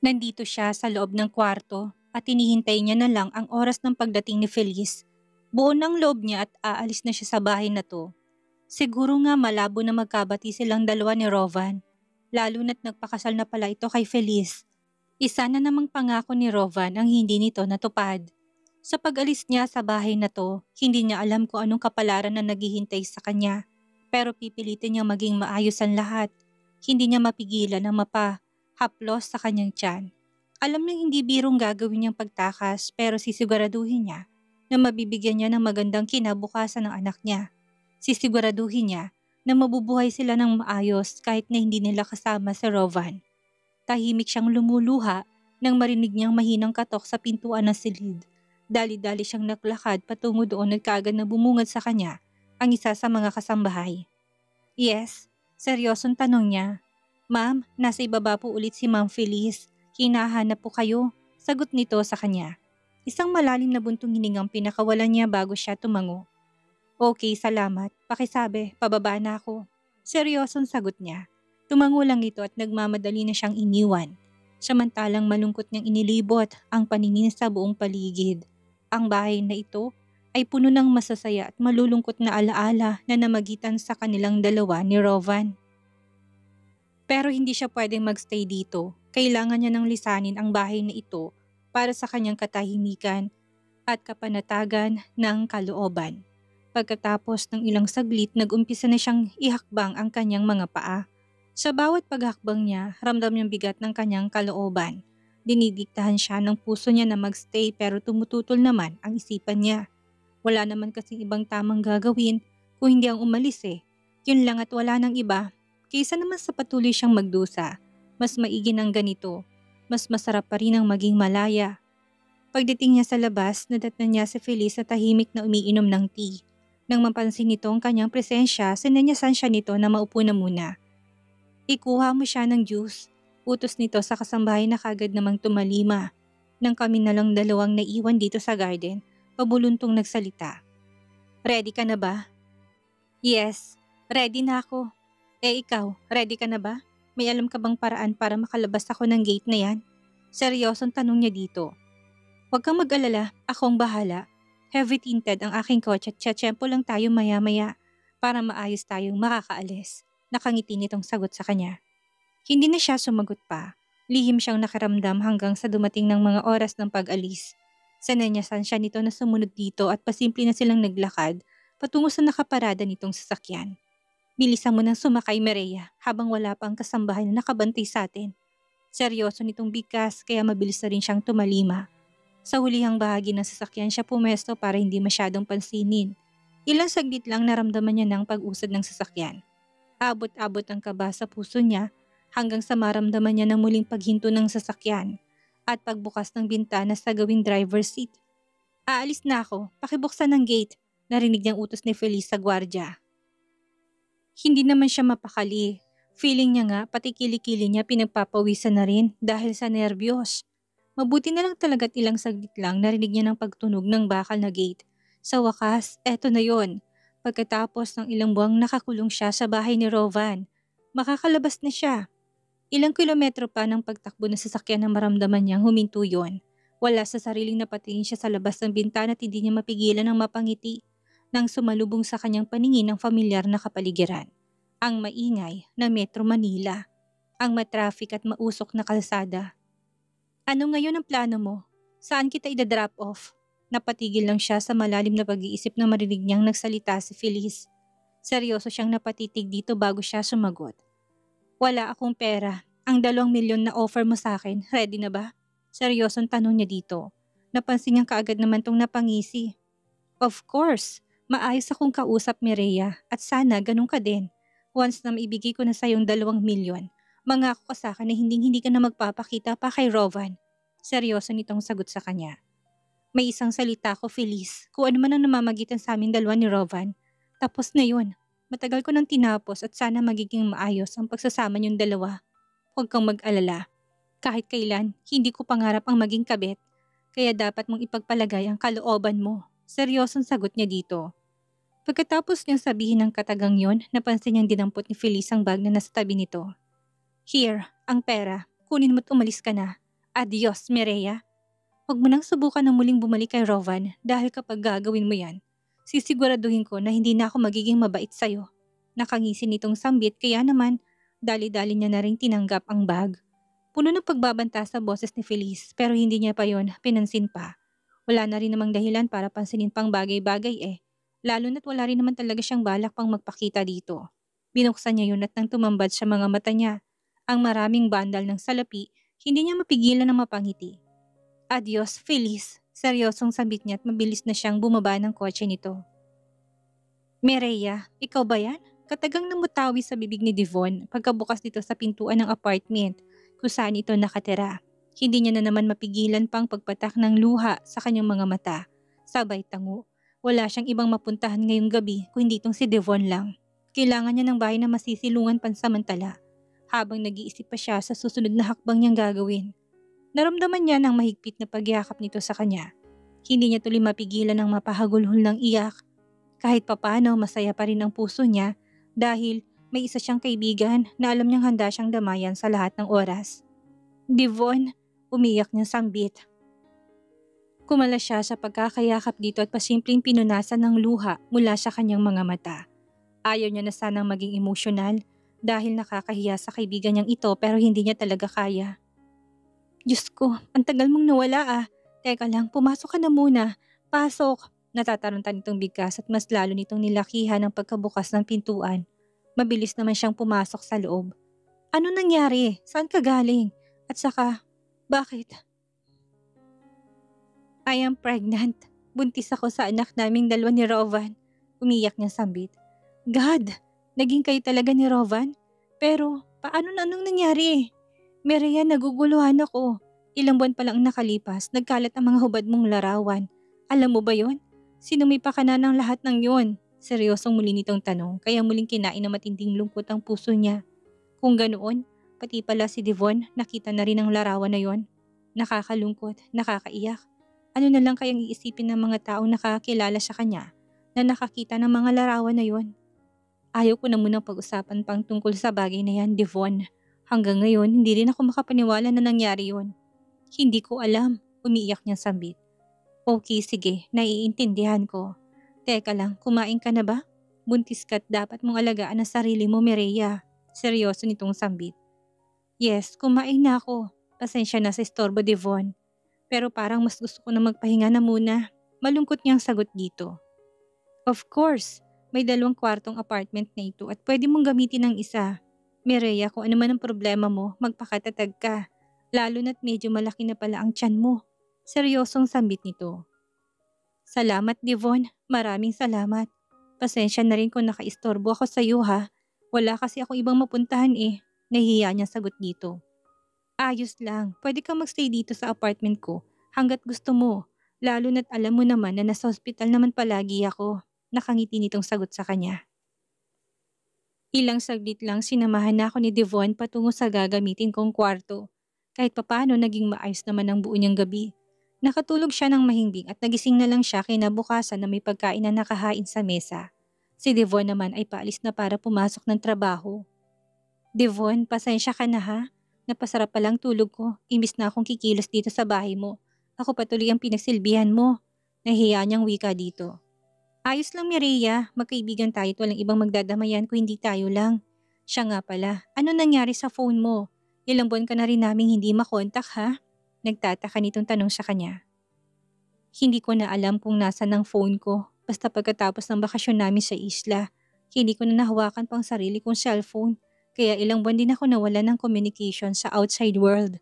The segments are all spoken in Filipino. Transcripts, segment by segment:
Nandito siya sa loob ng kwarto at hinihintay niya na lang ang oras ng pagdating ni Feliz. Buo ng loob niya at aalis na siya sa bahay na to. Siguro nga malabo na magkabati silang dalawa ni Rovan, lalo na't nagpakasal na pala ito kay Feliz. Isa na namang pangako ni Rovan ang hindi nito natupad. Sa pag-alis niya sa bahay na to, hindi niya alam kung anong kapalaran na naghihintay sa kanya. Pero pipilitin niyang maging maayos ang lahat. Hindi niya mapigilan ang haplos sa kanyang tiyan. Alam niyang hindi birong gagawin niyang pagtakas pero sisiguraduhin niya na mabibigyan niya ng magandang kinabukasan ng anak niya. Sisiguraduhin niya na mabubuhay sila ng maayos kahit na hindi nila kasama si Rovan. Tahimik siyang lumuluha nang marinig niyang mahinang katok sa pintuan ng silid. Dali-dali siyang naglakad patungo doon at kaagad na bumungad sa kanya ang isa sa mga kasambahay. Yes, seryosong tanong niya. Ma'am, nasa ibaba po ulit si Ma'am Feliz. Hinahanap po kayo. Sagot nito sa kanya. Isang malalim na buntong hiningang pinakawalan niya bago siya tumango. Okay, salamat. Pakisabi, pababa na ako. Seryosong sagot niya. Tumango lang ito at nagmamadali na siyang iniwan. Samantalang malungkot niyang inilibot ang paningin sa buong paligid. Ang bahay na ito ay puno ng masasaya at malulungkot na alaala na namagitan sa kanilang dalawa ni Rovan. Pero hindi siya pwedeng magstay dito. Kailangan niya nang lisanin ang bahay na ito para sa kanyang katahimikan at kapanatagan ng kalooban. Pagkatapos ng ilang saglit, nag-umpisa na siyang ihakbang ang kanyang mga paa. Sa bawat paghakbang niya, ramdam niyang bigat ng kanyang kalooban. Dinidiktahan siya ng puso niya na magstay pero tumututol naman ang isipan niya. Wala naman kasing ibang tamang gagawin kung hindi ang umalis eh. Yun lang at wala nang iba. Kaysa naman sa patuloy siyang magdusa, mas maigi ng ganito. Mas masarap pa rin ang maging malaya. Pagdating niya sa labas, nadatnan niya si Feliz na tahimik na umiinom ng tea. Nang mapansin nito ang kanyang presensya, sinanyasan siya nito na maupo na muna. Ikuha mo siya ng juice. Utos nito sa kasambahay na kagad namang tumalima. Nang kami na lang dalawang naiwan dito sa garden, pabuluntong nagsalita. Ready ka na ba? Yes, ready na ako. Ikaw, ready ka na ba? May alam ka bang paraan para makalabas ako ng gate na yan? Seryosong tanong niya dito. Huwag kang mag-alala, akong bahala. Heavy tinted ang aking kotse at tiyempo lang tayo maya-maya para maayos tayong makakaalis. Nakangiti nitong sagot sa kanya. Hindi na siya sumagot pa. Lihim siyang nakaramdam hanggang sa dumating ng mga oras ng pag-alis. Sananyasan siya nito na sumunod dito at pasimple na silang naglakad patungo sa nakaparada nitong sasakyan. Bilisan mo nang sumakay, Mireya, habang wala pa ang kasambahay na nakabantay sa atin. Seryoso nitong bigkas kaya mabilis na rin siyang tumalima. Sa hulihang bahagi ng sasakyan siya pumesto para hindi masyadong pansinin. Ilang saglit lang naramdaman niya ng pag-usad ng sasakyan. Abot-abot ang kaba sa puso niya hanggang sa maramdaman niya ng muling paghinto ng sasakyan at pagbukas ng bintana sa gawing driver's seat. Aalis na ako, pakibuksan ng gate, narinig niyang utos ni Feliz sa gwardya. Hindi naman siya mapakali. Feeling niya nga pati kilikili niya pinagpapawisan na rin dahil sa nerbiyos. Mabuti na lang talaga't ilang saglit lang narinig niya ng pagtunog ng bakal na gate. Sa wakas, eto na yon. Pagkatapos ng ilang buwang nakakulong siya sa bahay ni Rovan, makakalabas na siya. Ilang kilometro pa ng pagtakbo ng sasakyan na maramdaman niyang huminto yon. Wala sa sariling napatingin siya sa labas ng bintana at hindi niya mapigilan ang mapangiti nang sumalubong sa kanyang paningin ang familyar na kapaligiran. Ang maingay na Metro Manila, ang matraffic at mausok na kalsada. Ano ngayon ang plano mo? Saan kita ida-drop off? Napatigil lang siya sa malalim na pag-iisip na marinig niyang nagsalita si Feliz. Seryoso siyang napatitig dito bago siya sumagot. Wala akong pera. Ang 2 milyon na offer mo sa akin, ready na ba? Seryosong tanong niya dito. Napansin niyang kaagad naman tong napangisi. Of course, maayos akong kausap, Mireya, at sana ganun ka din. Once na maibigay ko na sa yung 2 milyon, mangako ka sa akin na hindi ka na magpapakita pa kay Rovan. Seryoso nitong sagot sa kanya. May isang salita ko, Feliz, kung ano man ang namamagitan sa aming dalawa ni Rovan. Tapos na yun. Matagal ko nang tinapos at sana magiging maayos ang pagsasama niyong dalawa. Huwag kang mag-alala. Kahit kailan, hindi ko pangarap ang maging kabit. Kaya dapat mong ipagpalagay ang kalooban mo. Seryosong sagot niya dito. Pagkatapos niyang sabihin ng katagang yon, napansin niyang dinampot ni Feliz ang bag na nasa tabi nito. Here, ang pera. Kunin mo't umalis ka na. Adios, Mireya. Huwag mo nang subukan na muling bumalik kay Rovan dahil kapag gagawin mo yan, sisiguraduhin ko na hindi na ako magiging mabait sa'yo. Nakangisi nitong sambit kaya naman dali-dali niya na rin tinanggap ang bag. Puno ng pagbabanta sa boses ni Feliz pero hindi niya pa yon pinansin pa. Wala na rin namang dahilan para pansinin pang bagay-bagay eh. Lalo na't wala rin naman talaga siyang balak pang magpakita dito. Binuksan niya yun at nang tumambad sa mga mata niya, ang maraming bandal ng salapi, hindi niya mapigilan na mapangiti. Adios, Feliz. Seryosong sabit niya at mabilis na siyang bumaba ng kotse nito. Mireya, ikaw ba yan? Katagang namutawi sa bibig ni Devon pagkabukas nito sa pintuan ng apartment kung saan ito nakatira. Hindi niya na naman mapigilan pang pagpatak ng luha sa kanyang mga mata. Sabay tango. Wala siyang ibang mapuntahan ngayong gabi kung hindi itong si Devon lang. Kailangan niya ng bahay na masisilungan pansamantala habang nag-iisip pa siya sa susunod na hakbang niyang gagawin. Naramdaman niya ng mahigpit na pagyakap nito sa kanya. Hindi niya tuloy mapigilan ng mapahagulhol ng iyak. Kahit papano masaya pa rin ang puso niya dahil may isa siyang kaibigan na alam niyang handa siyang damayan sa lahat ng oras. Devon, umiyak niyang sambit. Kumala siya sa pagkakayakap dito at pasimpleng pinunasan ng luha mula sa kanyang mga mata. Ayaw niya na sanang maging emosyonal dahil nakakahiya sa kaibigan niyang ito pero hindi niya talaga kaya. Diyos ko, ang tagal mong nawala ah. Teka lang, pumasok ka na muna. Pasok. Natataruntan itong bigkas at mas lalo nitong nilakihan ang pagkabukas ng pintuan. Mabilis naman siyang pumasok sa loob. Ano nangyari? Saan ka galing? At saka, bakit? I am pregnant. Buntis ako sa anak naming dalawa ni Rovan. Umiyak niyang sambit. God, naging kayo talaga ni Rovan? Pero, paano na anong nangyari? Mireya, naguguluhan ako. Ilang buwan pa lang nakalipas, nagkalat ang mga hubad mong larawan. Alam mo ba yon? Sinumipa ka na ng lahat ng yon. Seryosong muli nitong tanong, kaya muling kinain ng matinding lungkot ang puso niya. Kung ganoon, pati pala si Devon nakita na rin ang larawan na yon. Nakakalungkot, nakakaiyak. Ano na lang kayang iisipin ng mga taong nakakilala sa kanya na nakakita ng mga larawan na yon? Ayaw ko na munang pag-usapan pang tungkol sa bagay na yan, Devon. Hanggang ngayon, hindi rin ako makapaniwala na nangyari yon. Hindi ko alam, umiiyak niyang sambit. Okay, sige, naiintindihan ko. Teka lang, kumain ka na ba? Buntis ka't dapat mong alagaan ang sarili mo, Mireya. Seryoso nitong sambit. Yes, kumain na ako. Pasensya na sa istorbo, Devon. Pero parang mas gusto ko na magpahinga na muna. Malungkot niyang sagot dito. Of course, may 2 kwartong apartment na ito at pwede mong gamitin ng isa. Mireya, kung ano man ang problema mo, magpakatatag ka. Lalo na't medyo malaki na pala ang tiyan mo. Seryosong sambit nito. Salamat, Devon. Maraming salamat. Pasensya na rin kung nakaistorbo ako sa iyo ha. Wala kasi akong ibang mapuntahan eh. Nahihiya niya sagot dito. Ayos lang. Pwede kang magstay dito sa apartment ko hanggat gusto mo. Lalo na't alam mo naman na nasa hospital naman palagi ako. Nakangiti nitong sagot sa kanya. Ilang saglit lang sinamahan na ako ni Devon patungo sa gagamitin kong kwarto. Kahit papano naging maayos naman ang buo niyang gabi. Nakatulog siya ng mahimbing at nagising na lang siya kinabukasan na may pagkain na nakahain sa mesa. Si Devon naman ay paalis na para pumasok ng trabaho. Devon, pasensya ka na ha? Napasarap pa lang tulog ko, imbis na akong kikilos dito sa bahay mo. Ako patuloy ang pinagsilbihan mo. Nahiya niyang wika dito. Ayos lang, Mireya, magkaibigan tayo at walang ibang magdadamayan kung hindi tayo lang. Siya nga pala, ano nangyari sa phone mo? Ilang buwan ka na rin naming hindi makontak ha? Nagtataka nitong tanong sa kanya. Hindi ko na alam kung nasan ang phone ko. Basta pagkatapos ng bakasyon namin sa isla, hindi ko na nahawakan pang sarili kong cellphone. Kaya ilang buwan din ako nawala ng communication sa outside world.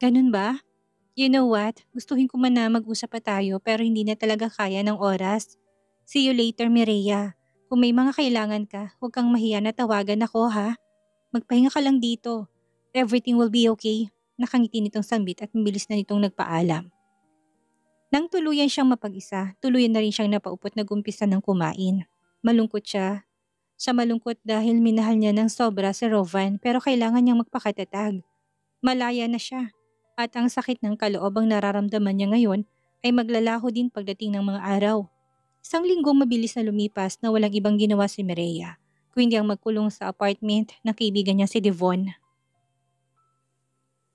Ganun ba? You know what? Gustuhin ko man na mag-usap pa tayo pero hindi na talaga kaya ng oras. See you later, Mireya. Kung may mga kailangan ka, huwag kang mahiya na tawagan ako ha. Magpahinga ka lang dito. Everything will be okay. Nakangiti nitong sambit at mabilis na nitong nagpaalam. Nang tuluyan siyang mapag-isa, tuluyan na rin siyang napaupot na gumpisa ng kumain. Malungkot siya. Siya malungkot dahil minahal niya ng sobra si Rovan pero kailangan niyang magpakatatag. Malaya na siya at ang sakit ng kaloob ang nararamdaman niya ngayon ay maglalaho din pagdating ng mga araw. 1 linggong mabilis na lumipas na walang ibang ginawa si Mireya, kung hindi ang magkulong sa apartment ng kaibigan niya si Devon.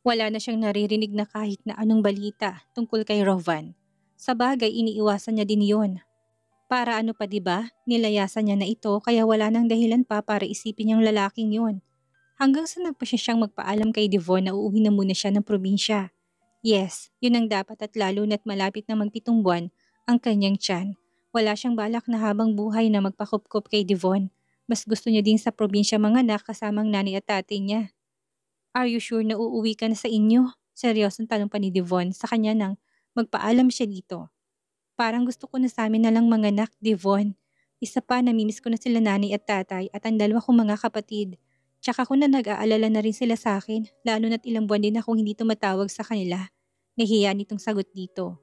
Wala na siyang naririnig na kahit na anong balita tungkol kay Rovan. Sa bagay, iniiwasan niya din yon. Para ano pa 'di ba? Nilayasan niya na ito kaya wala nang dahilan pa para isipin niyang lalaking yon. Hanggang sa nagpasya siyang magpaalam kay Devon na uuwi na muna siya ng probinsya. Yes, yun ang dapat at lalo na't malapit na magpitong buwan ang kanyang tiyan. Wala siyang balak na habang buhay na magpakupkup kay Devon. Mas gusto niya din sa probinsya manganak kasamang nanay at tatay niya. Are you sure na uuwi ka na sa inyo? Seryosong tanong pa ni Devon sa kanya nang magpaalam siya dito. Parang gusto ko na sa amin na lang manganak, Devon. Isa pa, namimiss ko na sila nanay at tatay at ang dalawa kong mga kapatid. Tsaka ko na nag-aalala na rin sila sa akin, lalo na't ilang buwan din akong hindi tumatawag sa kanila. Nahiya nitong sagot dito.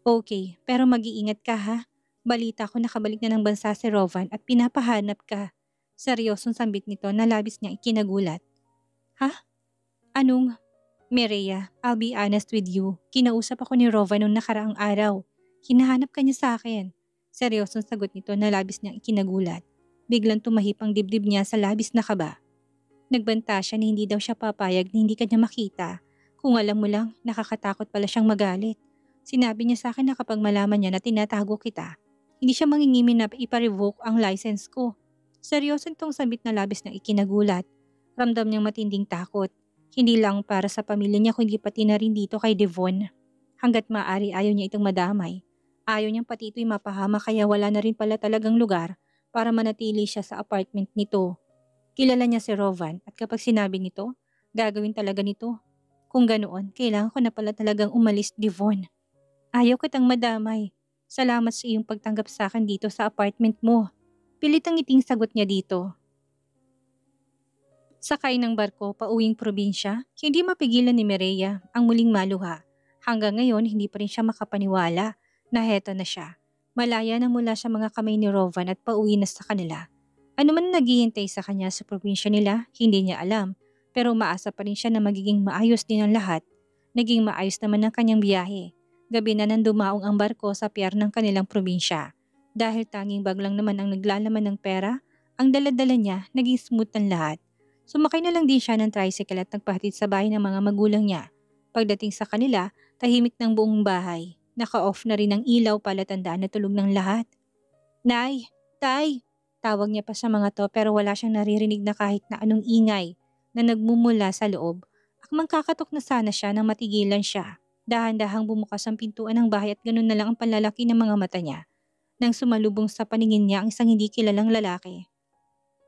Okay, pero mag-iingat ka ha. Balita ko nakabalik na ng bansa si Rovan at pinapahanap ka. Seryosong sambit nito na labis niyang ikinagulat. Ha? Anong? Mireya, I'll be honest with you. Kinausap ako ni Rovan noong nakaraang araw. Hinahanap ka niya sa akin. Seryosong sagot nito na labis niyang ikinagulat. Biglang tumahip ang dibdib niya sa labis na kaba. Nagbanta siya na hindi daw siya papayag na hindi ka niya makita. Kung alam mo lang, nakakatakot pala siyang magalit. Sinabi niya sa akin na kapag malaman niya na tinatago kita, hindi siya mangingimi na ipa-revoke ang license ko. Seryoso itong sabit na labis na ikinagulat. Ramdam niyang matinding takot. Hindi lang para sa pamilya niya kundi pati na rin dito kay Devon. Hanggat maaari ayaw niya itong madamay. Ayaw niyang pati ito'y mapahama kaya wala na rin pala talagang lugar para manatili siya sa apartment nito. Kilala niya si Rovan at kapag sinabi nito, gagawin talaga nito. Kung ganoon, kailangan ko na pala talagang umalis, Devon. Ayaw kitang madamay. Salamat sa iyong pagtanggap sa akin dito sa apartment mo. Pilit ang ngiting sagot niya dito. Sakay ng barko pauwing probinsya, hindi mapigilan ni Mireya ang muling maluha. Hanggang ngayon, hindi pa rin siya makapaniwala na heto na siya. Malaya na mula sa mga kamay ni Rovan at pauwi na sa kanila. Ano man naghihintay sa kanya sa probinsya nila, hindi niya alam. Pero umaasa pa rin siya na magiging maayos din ang lahat. Naging maayos naman ang kanyang biyahe. Gabi na nang dumaong ang barko sa pier ng kanilang probinsya. Dahil tanging bag lang naman ang naglalaman ng pera, ang daladala niya naging smooth ang lahat. Sumakay na lang din siya ng tricycle at nagpahatid sa bahay ng mga magulang niya. Pagdating sa kanila, tahimik ng buong bahay. Naka-off na rin ang ilaw palatandaan na tulog ng lahat. Nay! Tay! Tawag niya pa sa mga to pero wala siyang naririnig na kahit na anong ingay na nagmumula sa loob. Akmang kakatok na sana siya nang matigilan siya. Dahan-dahang bumukas ang pintuan ng bahay at ganun na lang ang panlalaki ng mga mata niya. Nang sumalubong sa paningin niya ang isang hindi kilalang lalaki.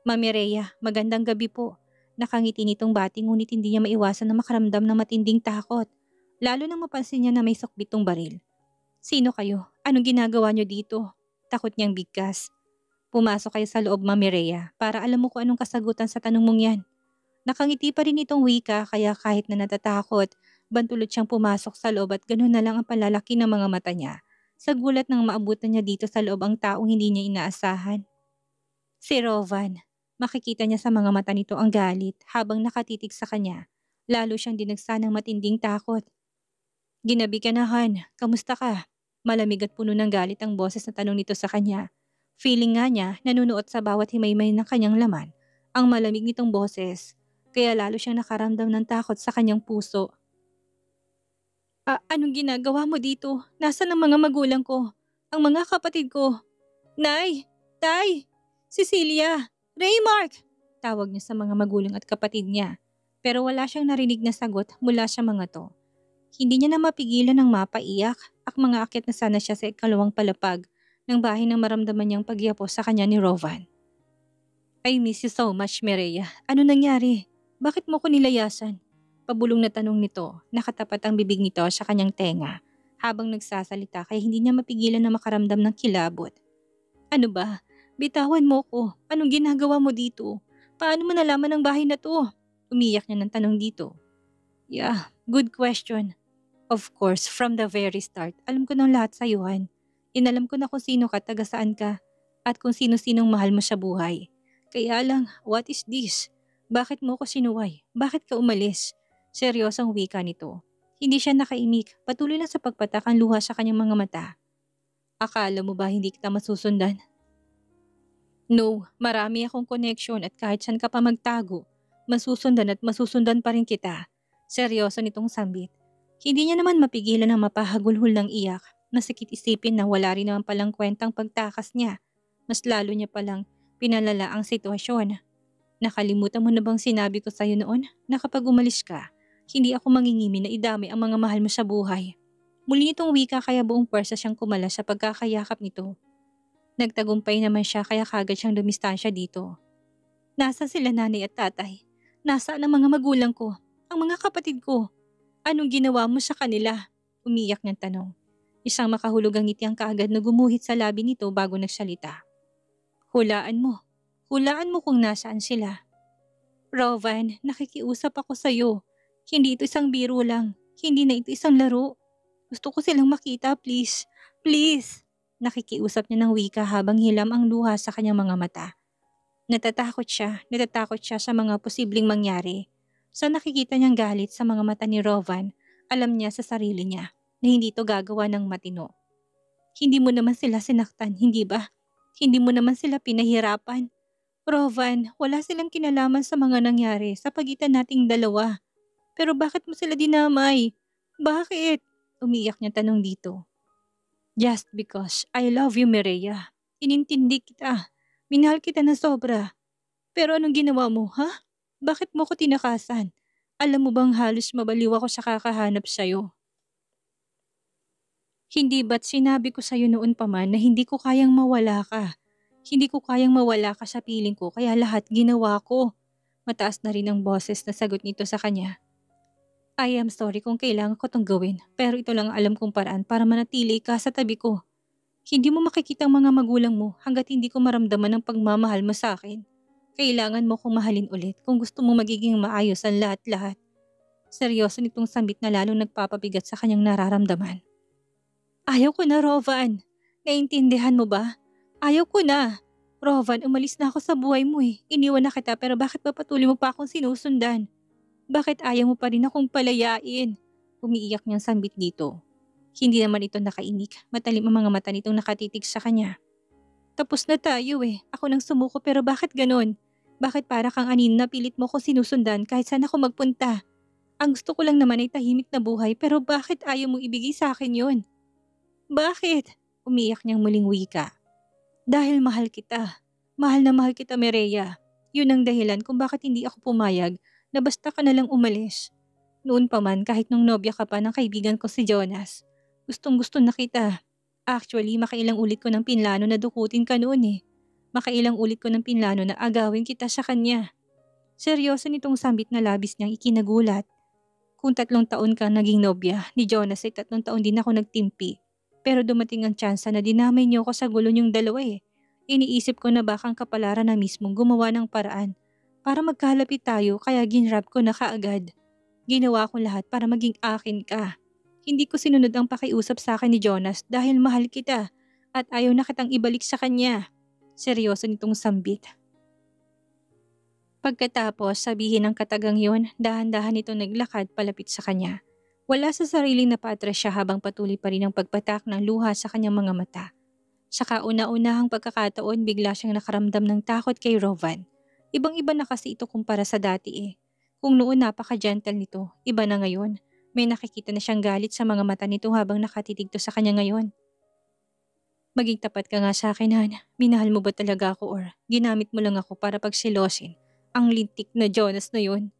Mami Rhea, magandang gabi po. Nakangiti nitong bati ngunit hindi niya maiwasan na makaramdam ng matinding takot. Lalo nang mapansin niya na may sukbitong baril. Sino kayo? Anong ginagawa niyo dito? Takot niyang bigkas. Pumasok kayo sa loob, Mami Rhea, para alam mo kung anong kasagutan sa tanong mong yan. Nakangiti pa rin itong wika kaya kahit na natatakot, bantulot siyang pumasok sa loob at ganoon na lang ang palalaki ng mga mata niya. Sa gulat nang maabutan niya dito sa loob ang taong hindi niya inaasahan. Si Rovan. Makikita niya sa mga mata nito ang galit habang nakatitig sa kanya. Lalo siyang dinagsa ng matinding takot. Ginabi ka na, Han. Kamusta ka? Malamig at puno ng galit ang boses na tanong nito sa kanya. Feeling nga niya nanunuot sa bawat himaymay ng kanyang laman ang malamig nitong boses. Kaya lalo siyang nakaramdam ng takot sa kanyang puso. Anong ginagawa mo dito? Nasaan ang mga magulang ko? Ang mga kapatid ko? Nay! Tay! Cecilia! Raymark! Tawag niya sa mga magulang at kapatid niya. Pero wala siyang narinig na sagot mula sa mga to. Hindi niya na mapigilan ng mapaiyak at mga akyat na sana siya sa ikalawang palapag ng bahay nang maramdaman niyang pagyapo sa kanya ni Rovan. I miss you so much, Mireya. Ano nangyari? Bakit mo ko nilayasan? Pabulong na tanong nito, nakatapat ang bibig nito sa kanyang tenga habang nagsasalita kaya hindi niya mapigilan na makaramdam ng kilabot. Ano ba? Bitawan mo ko. Anong ginagawa mo dito? Paano mo nalaman ang bahay na to? Umiyak niya ng tanong dito. Yeah, good question. Of course, from the very start, alam ko ng lahat sa iyo, Han. Inalam ko na kung sino ka, taga saan ka, at kung sino-sinong mahal mo sa buhay. Kaya lang, what is this? Bakit mo ko sinuway? Bakit ka umalis? Seryosong wika nito. Hindi siya nakaimik, patuloy lang sa pagpatak ang luha sa kanyang mga mata. Akala mo ba hindi kita masusundan? No, marami akong connection at kahit saan ka pa magtago, masusundan at masusundan pa rin kita. Seryoso nitong sambit. Hindi niya naman mapigilan ang mapahagulhol ng iyak. Masakit isipin na wala rin naman palang kwentang pagtakas niya. Mas lalo niya palang pinalala ang sitwasyon. Nakalimutan mo na bang sinabi ko sa'yo noon na kapag umalis ka, hindi ako mangingimi na idamay ang mga mahal mo sa buhay. Muli nitong wika kaya buong pwersa siyang kumala sa pagkakayakap nito. Nagtagumpay naman siya kaya kagad siyang dumistansya dito. Nasaan sila nanay at tatay? Nasaan ang mga magulang ko? Ang mga kapatid ko? Anong ginawa mo sa kanila? Umiyak niyang tanong. Isang makahulugang ngiti ang kaagad na gumuhit sa labi nito bago nagsalita. Hulaan mo. Hulaan mo kung nasaan sila. Rovan, nakikiusap ako sa'yo. Hindi ito isang biro lang. Hindi na ito isang laro. Gusto ko silang makita, please. Please. Nakikiusap niya ng wika habang hilam ang luha sa kanyang mga mata. Natatakot siya sa mga posibleng mangyari. Sa nakikita niyang galit sa mga mata ni Rovan, alam niya sa sarili niya na hindi ito gagawa ng matino. Hindi mo naman sila sinaktan, hindi ba? Hindi mo naman sila pinahirapan. Rovan, wala silang kinalaman sa mga nangyari sa pagitan nating dalawa. Pero bakit mo sila dinamay? Bakit? Umiyak niya tanong dito. Just because I love you, Mireya. Inintindi kita. Minahal kita na sobra. Pero anong ginawa mo, ha? Bakit mo ko tinakasan? Alam mo bang halos mabaliw ako sa kakahanap sa'yo? Hindi ba't sinabi ko sa'yo noon pa man na hindi ko kayang mawala ka? Hindi ko kayang mawala ka sa piling ko kaya lahat ginawa ko. Mataas na rin ang boses na sagot nito sa kanya. I am sorry kung kailangan ko itong gawin pero ito lang alam kong paraan para manatili ka sa tabi ko. Hindi mo makikita ang mga magulang mo hanggat hindi ko maramdaman ang pagmamahal mo sa akin. Kailangan mo kong mahalin ulit kung gusto mo magiging maayos ang lahat-lahat. Seryoso nitong sambit na lalong nagpapabigat sa kanyang nararamdaman. Ayaw ko na, Rovan. Naintindihan mo ba? Ayaw ko na. Rovan, umalis na ako sa buhay mo eh. Iniwan na kita pero bakit ba patuloy mo pa akong sinusundan? Bakit ayaw mo pa rin akong palayain? Umiiyak niyang sambit dito. Hindi naman ito nakainik. Matalim ang mga mata nitong nakatitig sa kanya. Tapos na tayo eh. Ako nang sumuko pero bakit ganon? Bakit para kang anin na pilit mo ko sinusundan kahit saan ako magpunta? Ang gusto ko lang naman ay tahimik na buhay pero bakit ayaw mong ibigay sa akin yon? Bakit? Umiiyak niyang muling wika. Dahil mahal kita. Mahal na mahal kita, Mireya. Yun ang dahilan kung bakit hindi ako pumayag na basta ka nalang umalis. Noon pa man kahit nung nobya ka pa ng kaibigan ko si Jonas. Gustong gusto na kita. Actually, makailang ulit ko ng pinlano na dukutin ka noon eh. Makailang ulit ko ng pinlano na agawin kita sa kanya. Seryoso nitong sambit na labis niyang ikinagulat. Kung 3 taon kang naging nobya ni Jonas ay 3 taon din ako nagtimpi. Pero dumating ang tsansa na dinamay niyo ako sa gulo niyong dalawa eh. Iniisip ko na baka ang kapalaran na mismong gumawa ng paraan para magkalapit tayo kaya ginrab ko na kaagad. Ginawa ko lahat para maging akin ka. Hindi ko sinunod ang pakiusap sa akin ni Jonas dahil mahal kita at ayaw na kitang ibalik sa kanya. Seryoso nitong sambit. Pagkatapos sabihin ng katagang yon, dahan-dahan ito naglakad palapit sa kanya. Wala sa sariling napaatras siya habang patuloy pa rin ang pagpatak ng luha sa kanyang mga mata. Sa kauna-unahang pagkakataon bigla siyang nakaramdam ng takot kay Rovan. Ibang-iba na kasi ito kumpara sa dati eh. Kung noon napaka-gentle nito, iba na ngayon. May nakikita na siyang galit sa mga mata nito habang nakatitig to sa kanya ngayon. Maging tapat ka nga sa akin, Han. Minahal mo ba talaga ako or ginamit mo lang ako para pagsilosin ang lintik na Jonas na yon?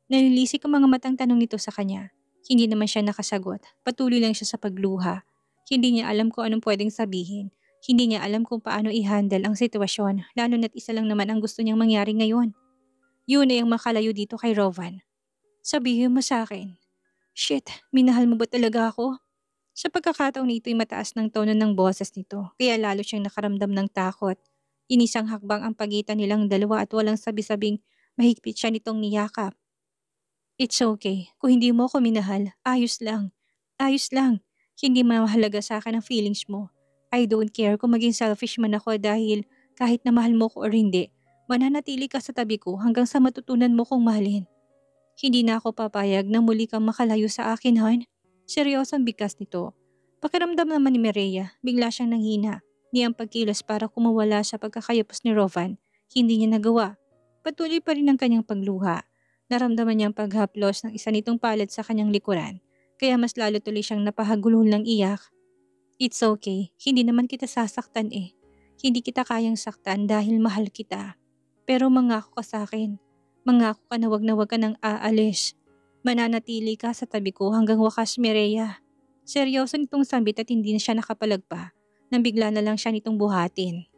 Nanilisik ang mga matang tanong nito sa kanya. Hindi naman siya nakasagot. Patuloy lang siya sa pagluha. Hindi niya alam kung anong pwedeng sabihin. Hindi niya alam kung paano i-handle ang sitwasyon, lalo na't isa lang naman ang gusto niyang mangyari ngayon. Yun ay ang makalayo dito kay Rovan. Sabihin mo sa akin. Shit, minahal mo ba talaga ako? Sa pagkakataon na ito'y mataas ng tono ng boses nito, kaya lalo siyang nakaramdam ng takot. Inisang hakbang ang pagitan nilang dalawa at walang sabi-sabing mahigpit siya nitong niyakap. It's okay. Kung hindi mo ako minahal, ayos lang. Ayos lang. Hindi mahalaga sa akin ang feelings mo. I don't care kung maging selfish man ako dahil kahit na mahal mo ko or hindi, mananatili ka sa tabi ko hanggang sa matutunan mo kong mahalin. Hindi na ako papayag na muli kang makalayo sa akin, Han. Seryosong bigkas nito. Pakiramdam naman ni Mireya, bigla siyang nanghina. Niyang pagkilos para kumawala sa pagkakayapos ni Rovan. Hindi niya nagawa. Patuloy pa rin ang kanyang pagluha. Naramdaman niyang paghaplos ng isa nitong palad sa kanyang likuran, kaya mas lalo tuloy siyang napahagulhol ng iyak. It's okay, hindi naman kita sasaktan eh. Hindi kita kayang saktan dahil mahal kita. Pero mangako ka sa akin. Mangako ka na wag ka nang aalis. Mananatili ka sa tabi ko hanggang wakas, Mireya. Seryoso nitong sambit at hindi na siya nakapalagpa nang bigla na lang siya nitong buhatin.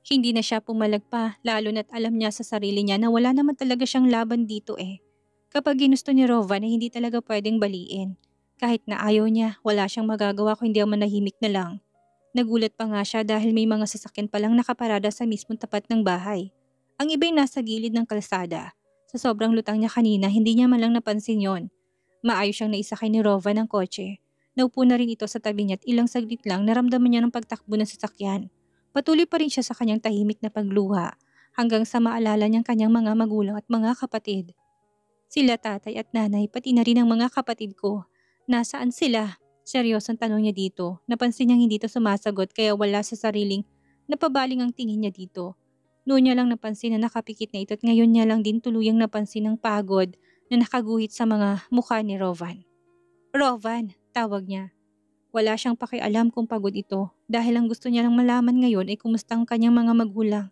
Hindi na siya pumalagpa lalo na't alam niya sa sarili niya na wala naman talaga siyang laban dito eh. Kapag ginusto ni Rovan ay hindi talaga pwedeng baliin. Kahit na ayaw niya, wala siyang magagawa kundi ang manahimik na lang. Nagulat pa nga siya dahil may mga sasakyan palang nakaparada sa mismong tapat ng bahay. Ang iba'y nasa gilid ng kalsada. Sa sobrang lutang niya kanina, hindi niya malang napansin yon. Maayos siyang naisakay ni Rovan ng kotse. Naupo na rin ito sa tabi niya at ilang saglit lang naramdaman niya ng pagtakbo ng sasakyan. Patuloy pa rin siya sa kanyang tahimik na pagluha hanggang sa maalala niyang kanyang mga magulang at mga kapatid. Sila tatay at nanay pati na rin ang mga kapatid ko. Nasaan sila? Seryosong tanong niya dito. Napansin niyang hindi ito sumasagot kaya wala sa sariling napabaling ang tingin niya dito. Noon niya lang napansin na nakapikit na ito at ngayon niya lang din tuluyang napansin ang pagod na nakaguhit sa mga mukha ni Rovan. Rovan, tawag niya. Wala siyang pakialam kung pagod ito dahil ang gusto niya lang malaman ngayon ay kumusta ang kanyang mga magulang.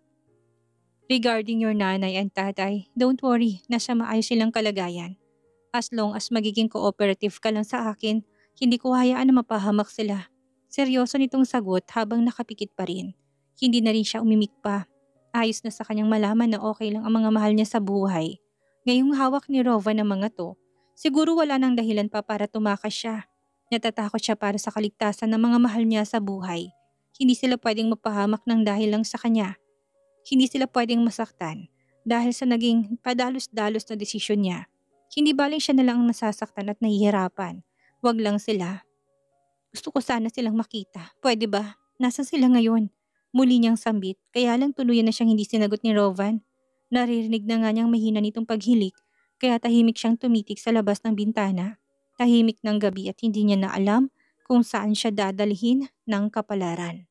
Regarding your nanay and tatay, don't worry, nasa maayos silang kalagayan. As long as magiging cooperative ka lang sa akin, hindi ko hayaan na mapahamak sila. Seryoso nitong sagot habang nakapikit pa rin. Hindi na rin siya umimik pa. Ayos na sa kanyang malaman na okay lang ang mga mahal niya sa buhay. Ngayong hawak ni Rova ng mga to, siguro wala nang dahilan pa para tumakas siya. Natatakot siya para sa kaligtasan ng mga mahal niya sa buhay. Hindi sila pwedeng mapahamak ng dahil lang sa kanya. Hindi sila pwedeng masaktan dahil sa naging padalos-dalos na desisyon niya. Hindi baling siya na lang ang nasasaktan at nahihirapan. Wag lang sila. Gusto ko sana silang makita. Pwede ba? Nasaan sila ngayon? Muli niyang sambit, kaya lang tuluyan na siyang hindi sinagot ni Rovan. Naririnig na nga niyang mahina nitong paghilik, kaya tahimik siyang tumitig sa labas ng bintana. Tahimik ng gabi at hindi niya na alam kung saan siya dadalhin ng kapalaran.